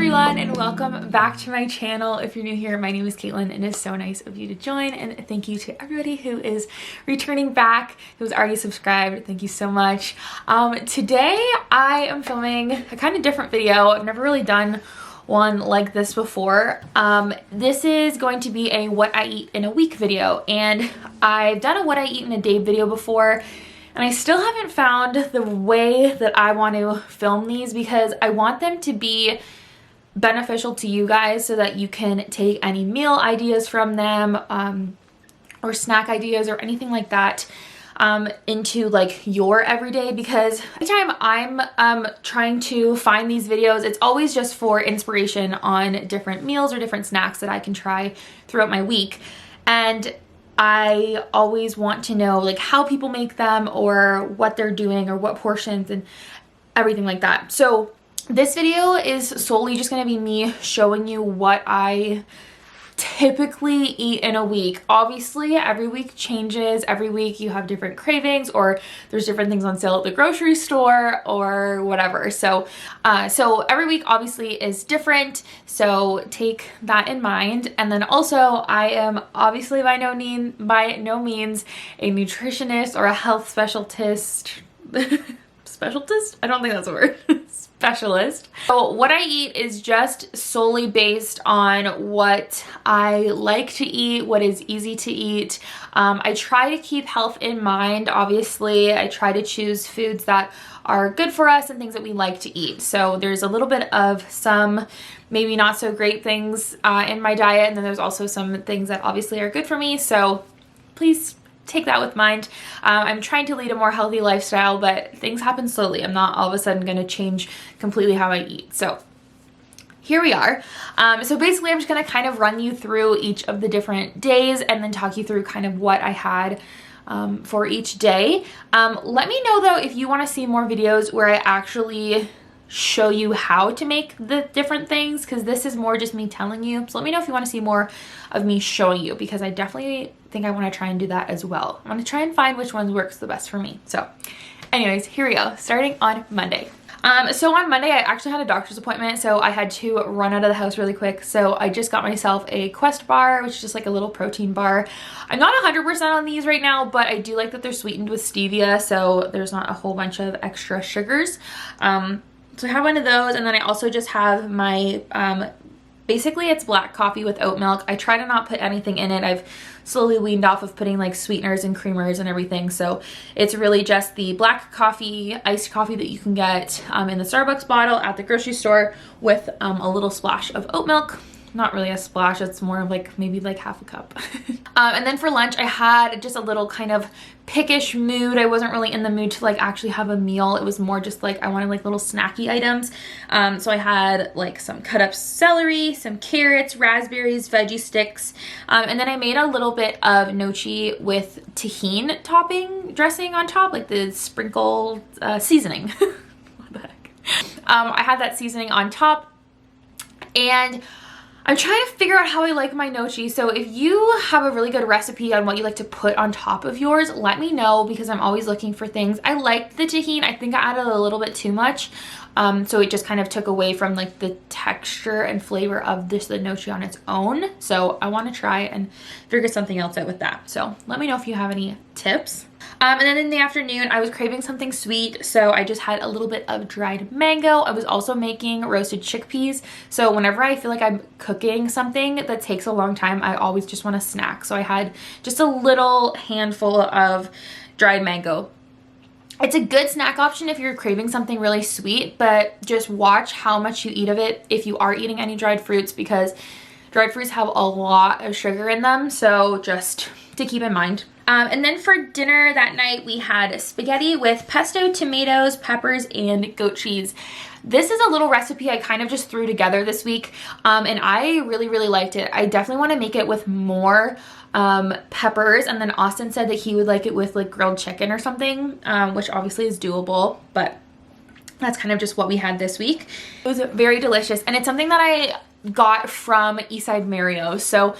everyone, and welcome back to my channel. If you're new here, my name is Katelyn, and it is so nice of you to join, and thank you to everybody who is returning back, who's already subscribed. Thank you so much. Today I am filming a kind of different video. I've never really done one like this before. This is going to be a what I eat in a week video, and I've done a what I eat in a day video before, and I still haven't found the way that I want to film these because I want them to be beneficial to you guys so that you can take any meal ideas from them or snack ideas or anything like that into like your everyday, because anytime I'm trying to find these videos, it's always just for inspiration on different meals or different snacks that I can try throughout my week. And I always want to know like how people make them or what they're doing or what portions and everything like that. So this video is solely just going to be me showing you what I typically eat in a week. Obviously, every week changes. Every week you have different cravings, or there's different things on sale at the grocery store or whatever. So every week obviously is different. So take that in mind. And then also, I am obviously by no means a nutritionist or a health specialist. Specialist? I don't think that's a word. Specialist. So what I eat is just solely based on what I like to eat, what is easy to eat. I try to keep health in mind. Obviously, I try to choose foods that are good for us and things that we like to eat. So there's a little bit of some maybe not so great things in my diet, and then there's also some things that obviously are good for me. So please take that with mind. I'm trying to lead a more healthy lifestyle, but things happen slowly. I'm not all of a sudden going to change completely how I eat. So here we are. So basically I'm just going to kind of run you through each of the different days and then talk you through kind of what I had for each day. Let me know though if you want to see more videos where I actually show you how to make the different things, because this is more just me telling you. So let me know if you want to see more of me showing you, because I definitely think I want to try and do that as well. I want to try and find which ones works the best for me. So anyways, here we go, starting on Monday. So on Monday I actually had a doctor's appointment, so I had to run out of the house really quick. So I just got myself a Quest bar, which is just like a little protein bar. I'm not 100% on these right now, but I do like that they're sweetened with stevia, so there's not a whole bunch of extra sugars. So I have one of those, and then I also just have my, basically it's black coffee with oat milk. I try to not put anything in it. I've slowly weaned off of putting like sweeteners and creamers and everything. So it's really just the black coffee, iced coffee that you can get in the Starbucks bottle at the grocery store with a little splash of oat milk. Not really a splash, it's more of like maybe like half a cup. And then for lunch I had just a little kind of pickish mood. I wasn't really in the mood to like actually have a meal. It was more just like I wanted like little snacky items. So I had like some cut up celery, some carrots, raspberries, veggie sticks, and then I made a little bit of gnocchi with tahini topping dressing on top, like the sprinkled seasoning. What the heck? I had that seasoning on top, and I'm trying to figure out how I like my gnocchi. So if you have a really good recipe on what you like to put on top of yours, let me know, because I'm always looking for things. I liked the tahini. I think I added a little bit too much. So it just kind of took away from like the texture and flavor of the gnocchi on its own. So I want to try and figure something else out with that. So let me know if you have any tips. And then in the afternoon, I was craving something sweet, so I just had a little bit of dried mango. I was also making roasted chickpeas. So whenever I feel like I'm cooking something that takes a long time, I always just want a snack. So I had just a little handful of dried mango. It's a good snack option if you're craving something really sweet, but just watch how much you eat of it if you are eating any dried fruits, because dried fruits have a lot of sugar in them. So just to keep in mind. And then for dinner that night, we had spaghetti with pesto, tomatoes, peppers, and goat cheese. This is a little recipe I kind of just threw together this week, and I really, really liked it. I definitely want to make it with more peppers, and then Austin said that he would like it with like grilled chicken or something, which obviously is doable, but that's kind of just what we had this week. It was very delicious, and it's something that I got from Eastside Mario's. So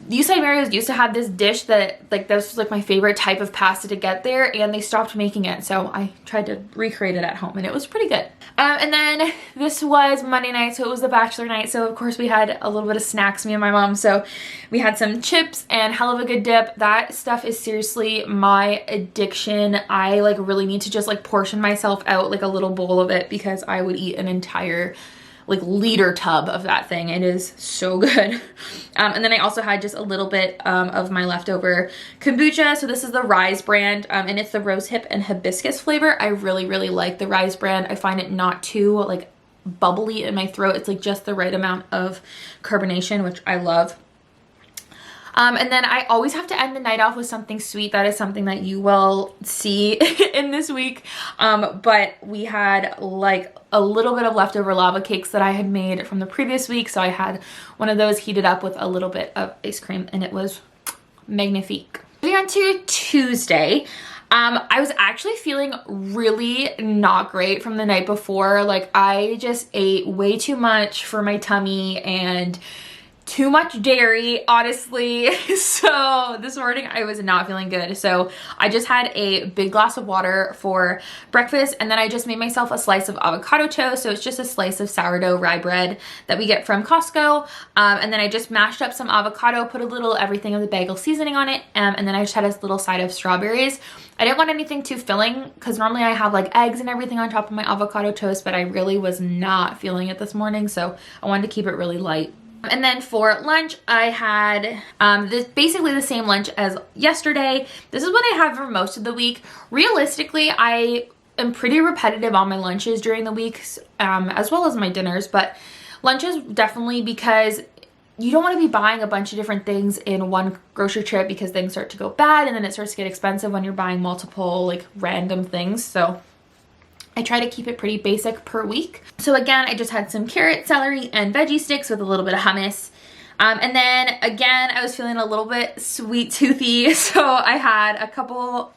Eastside Mario's used to have this dish that like this was like my favorite type of pasta to get there, and they stopped making it, so I tried to recreate it at home and it was pretty good. And then this was Monday night, so it was the bachelor night, so of course we had a little bit of snacks, me and my mom. So we had some chips and hell of a good dip. That stuff is seriously my addiction. I like really need to just like portion myself out like a little bowl of it, because I would eat an entire like liter tub of that thing. It is so good. And then I also had just a little bit of my leftover kombucha. So this is the Rise brand, and it's the rose hip and hibiscus flavor. I really, really like the Rise brand. I find it not too like bubbly in my throat. It's like just the right amount of carbonation, which I love. And then I always have to end the night off with something sweet. That is something that you will see in this week. But we had like a little bit of leftover lava cakes that I had made from the previous week. So I had one of those heated up with a little bit of ice cream, and it was magnifique. Moving on to Tuesday. I was actually feeling really not great from the night before. Like I just ate way too much for my tummy and too much dairy, honestly. So this morning I was not feeling good. So I just had a big glass of water for breakfast, and then I just made myself a slice of avocado toast. So it's just a slice of sourdough rye bread that we get from Costco. And then I just mashed up some avocado, put a little everything of the bagel seasoning on it, and then I just had a little side of strawberries. I didn't want anything too filling, because normally I have like eggs and everything on top of my avocado toast, but I really was not feeling it this morning, so I wanted to keep it really light. And then for lunch, I had this basically the same lunch as yesterday. This is what I have for most of the week. Realistically, I am pretty repetitive on my lunches during the week, as well as my dinners, but lunches definitely, because you don't want to be buying a bunch of different things in one grocery trip, because things start to go bad and then it starts to get expensive when you're buying multiple like random things. So I try to keep it pretty basic per week. So again, I just had some carrot, celery, and veggie sticks with a little bit of hummus. And then again, I was feeling a little bit sweet toothy, so I had a couple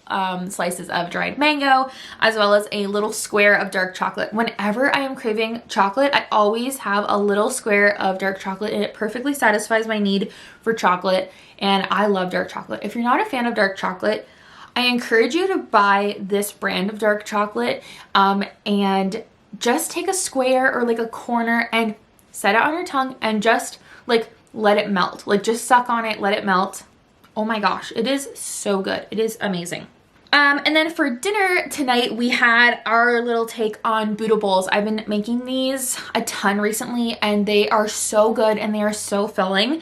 slices of dried mango, as well as a little square of dark chocolate. Whenever I am craving chocolate, I always have a little square of dark chocolate, and it perfectly satisfies my need for chocolate, and I love dark chocolate. If you're not a fan of dark chocolate, I encourage you to buy this brand of dark chocolate, and just take a square or like a corner and set it on your tongue and just like let it melt. Like just suck on it, let it melt. Oh my gosh, it is so good. It is amazing. And then for dinner tonight, we had our little take on Buddha bowls. I've been making these a ton recently, and they are so good and they are so filling.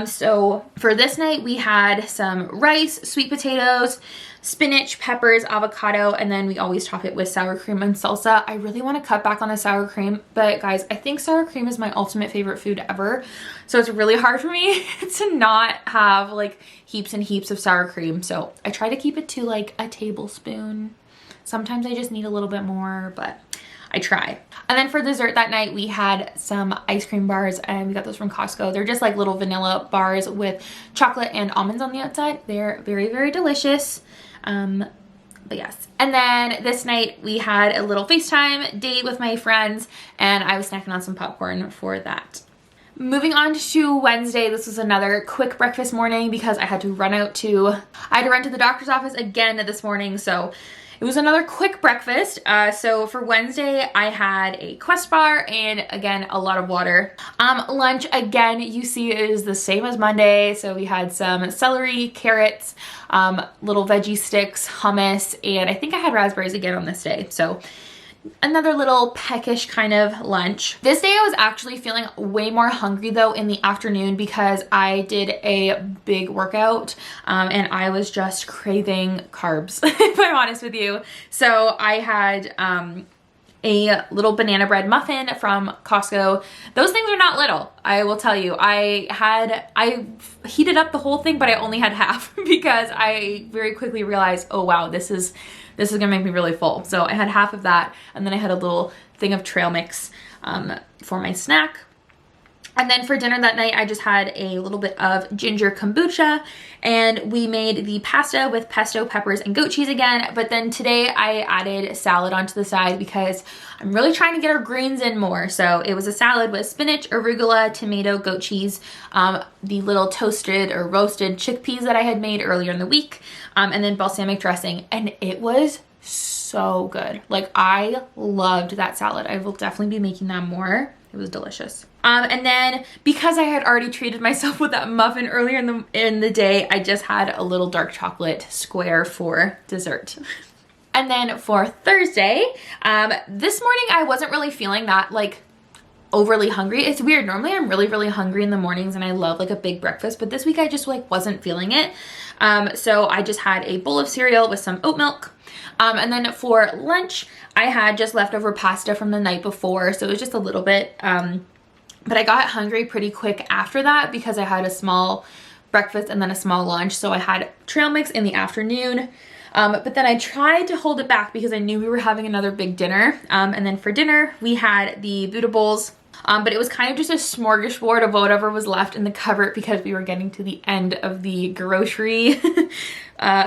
So for this night, we had some rice, sweet potatoes, spinach, peppers, avocado, and then we always top it with sour cream and salsa. I really want to cut back on the sour cream, but guys, I think sour cream is my ultimate favorite food ever. So it's really hard for me to not have like heaps and heaps of sour cream. So I try to keep it to like a tablespoon. Sometimes I just need a little bit more, but I try. And then for dessert that night, we had some ice cream bars, and we got those from Costco. They're just like little vanilla bars with chocolate and almonds on the outside. They're very, very delicious. But yes. And then this night we had a little FaceTime date with my friends, and I was snacking on some popcorn for that. Moving on to Wednesday, this was another quick breakfast morning because I had to run to the doctor's office again this morning, so it was another quick breakfast. So for Wednesday, I had a Quest bar and again, a lot of water. Lunch, again, you see it is the same as Monday. So we had some celery, carrots, little veggie sticks, hummus, and I think I had raspberries again on this day. So another little peckish kind of lunch. This day I was actually feeling way more hungry though in the afternoon because I did a big workout and I was just craving carbs if I'm honest with you. So I had a little banana bread muffin from Costco. Those things are not little, I will tell you. I heated up the whole thing, but I only had half because I very quickly realized, oh wow, this is gonna make me really full. So I had half of that, and then I had a little thing of trail mix for my snack. And then for dinner that night, I just had a little bit of ginger kombucha, and we made the pasta with pesto, peppers, and goat cheese again. But then today I added salad onto the side because I'm really trying to get our greens in more. So it was a salad with spinach, arugula, tomato, goat cheese, the little toasted or roasted chickpeas that I had made earlier in the week, and then balsamic dressing. And it was so good. Like, I loved that salad. I will definitely be making that more. It was delicious. And then because I had already treated myself with that muffin earlier in the day, I just had a little dark chocolate square for dessert. And then for Thursday, this morning I wasn't really feeling that like overly hungry. It's weird. Normally I'm really hungry in the mornings and I love like a big breakfast, but this week I just like wasn't feeling it. So I just had a bowl of cereal with some oat milk. And then for lunch, I had just leftover pasta from the night before, so it was just a little bit. But I got hungry pretty quick after that because I had a small breakfast and then a small lunch. So I had trail mix in the afternoon. But then I tried to hold it back because I knew we were having another big dinner. And then for dinner, we had the Buddha bowls. But it was kind of just a smorgasbord of whatever was left in the cupboard because we were getting to the end of the grocery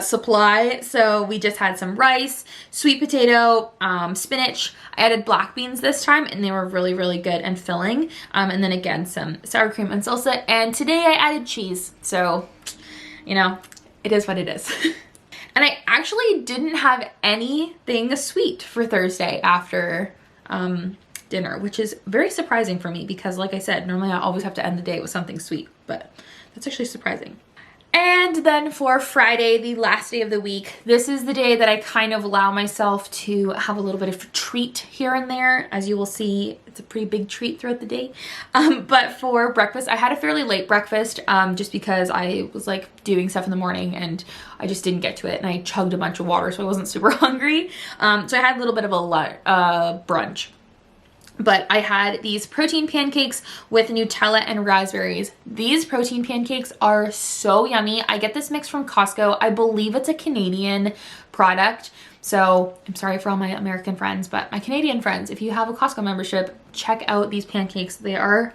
supply. So we just had some rice, sweet potato, spinach. I added black beans this time and they were really good and filling. And then again, some sour cream and salsa. And today I added cheese. So, you know, it is what it is. And I actually didn't have anything sweet for Thursday after dinner, which is very surprising for me because like I said, normally I always have to end the day with something sweet, but that's actually surprising. And then for Friday, the last day of the week, this is the day that I kind of allow myself to have a little bit of a treat here and there. As you will see, it's a pretty big treat throughout the day. But for breakfast, I had a fairly late breakfast just because I was like doing stuff in the morning and I just didn't get to it. And I chugged a bunch of water, so I wasn't super hungry. So I had a little bit of a brunch. But I had these protein pancakes with Nutella and raspberries. These protein pancakes are so yummy. I get this mix from Costco. I believe it's a Canadian product. So I'm sorry for all my American friends, but my Canadian friends, if you have a Costco membership, check out these pancakes. They are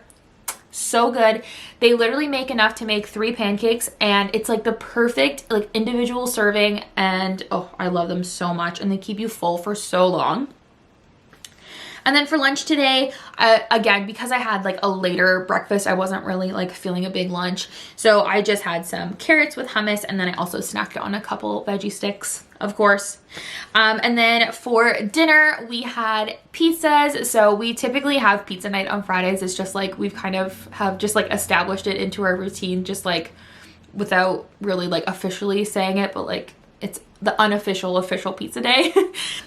so good. They literally make enough to make 3 pancakes and it's like the perfect like individual serving, and oh, I love them so much, and they keep you full for so long. And then for lunch today, again, because I had like a later breakfast, I wasn't really like feeling a big lunch. So I just had some carrots with hummus, and then I also snacked on a couple veggie sticks, of course. And then for dinner, we had pizzas. So we typically have pizza night on Fridays. It's just like we've kind of have just like established it into our routine, just like without really like officially saying it, but like it's the unofficial official pizza day.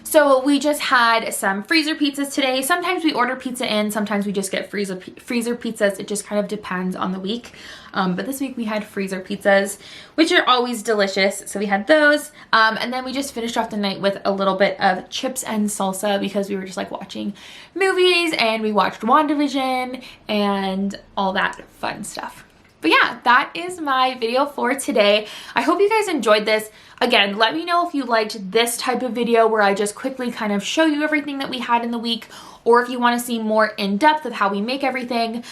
So we just had some freezer pizzas today. Sometimes we order pizza in, sometimes we just get freezer pizzas. It just kind of depends on the week. But this week we had freezer pizzas, which are always delicious. So we had those. And then we just finished off the night with a little bit of chips and salsa because we were just like watching movies and we watched WandaVision and all that fun stuff. But yeah, that is my video for today. I hope you guys enjoyed this. Again, let me know if you liked this type of video where I just quickly kind of show you everything that we had in the week, or if you want to see more in depth of how we make everything.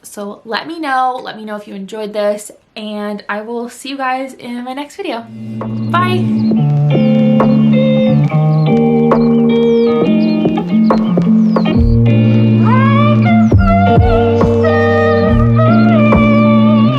So let me know if you enjoyed this, and I will see you guys in my next video. Bye.